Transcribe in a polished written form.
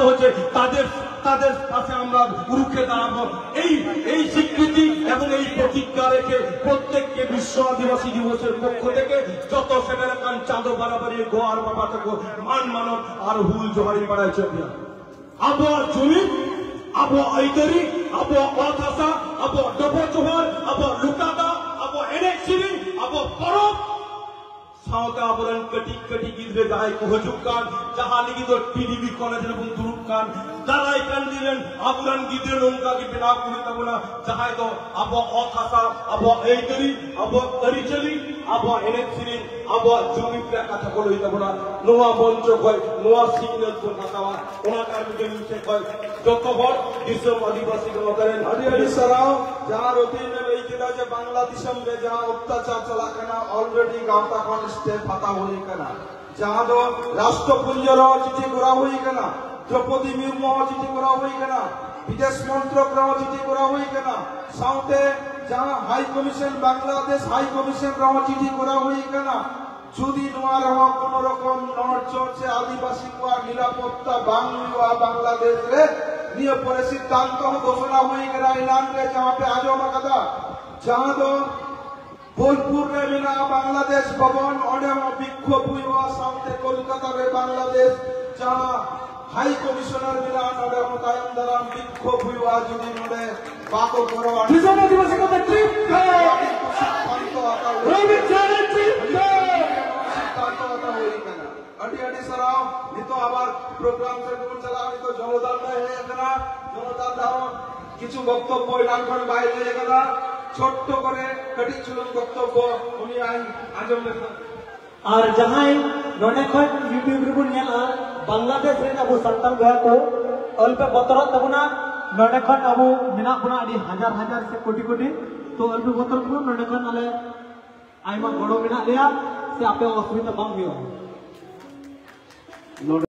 হচ্ছে তাদের তাদের পাশে আমরা রুখে দাঁড়াবো। এই স্বীকৃতি এবং এই প্রতিজ্ঞা রেখে প্রত্যেককে বিশ্ব আদিবাসী দিবসের পক্ষ থেকে যত সেখানে কান চাঁদো বারাবারি গোয়ার বাবা থেকে মান মানব আর হুল জোহারি পাড়ায় চলিয়া আবহাওয়ার জমি আবহাওয়া ঐতরি আবহাওয়া অথাসা আবহাওয়া ডবো জোহার আবহাওয়া লুকাদা আবহাওয়া এনে সিরি আবহাওয়া পরব सावका आबरन कटी कटी गिद्रे जाय को हजुकान जहां लगी तो टीडीबी कॉलेज रे बुन दुरुकान दाराय कान दिलेन आबरन गिद्रे नोंका की बिना कुनी तबना जहां तो अब अखासा अब एतरी अब करिचली अब एनेक्सिरी अब जमी प्ला कथा को लई तबना नोआ मंच कय नोआ सिग्नल को बतावा ओना कार के नीचे कय যত বড় বিশ্ব আদিবাসী को करेन हरि हरि सराव जहां रोटी में लई दिला जे बांग्लादेश में जहां अत्याचार चला कना ऑलरेडी गांवता कोन स्टेप पता होई कना जहां दो राष्ट्रपुंजर चिठी करा होई कना द्रौपदी मुर्मू चिठी करा होई कना विदेश मंत्रक रा चिठी करा होई कना साउथे जहां high commission Bangladesh high commission रा चिठी करा होई कना যদি নোয়ার হওয়া কোন রকম নর্থ চর্চে আদিবাসী কোয়া নিরাপত্তা বাংলা বাংলাদেশ রে নিয়ে পরে সিদ্ধান্ত ঘোষণা হয়ে গেল এলান রে जहां पे आजो কথা जहां दो बोलपुर रे बिना बांग्लादेश भवन ओडे विक्षोभ हुआ सामने कोलकाता रे बांग्लादेश जहां हाई कमिशनर बिना ओडे तायम दराम विक्षोभ हुआ যদি নোडे बाको करो विश्व आदिवासी को ट्रिप रवि चैलेंज अटी अटी सराव नितो आबार प्रोग्राम से गुण चला नितो जनदान में है कना जनदान दारो কিছু বক্তব্য এলান করে বাইরে গেলা ছোট্ট করে কটি চুলুন বক্তব্য উনি আজম আর জাহাই ননে খন ইউটিউব রে বুন নেলা বাংলাদেশ রে আবু সান্তাল গয়া को অল্প বতর তবনা ননে খন আবু মিনা পুনা আদি হাজার হাজার সে কোটি কোটি তো অল্প বতর को ননে খন আলে আইমা বড় মিনা লিয়া সে আপে অসুবিধা বাং হিও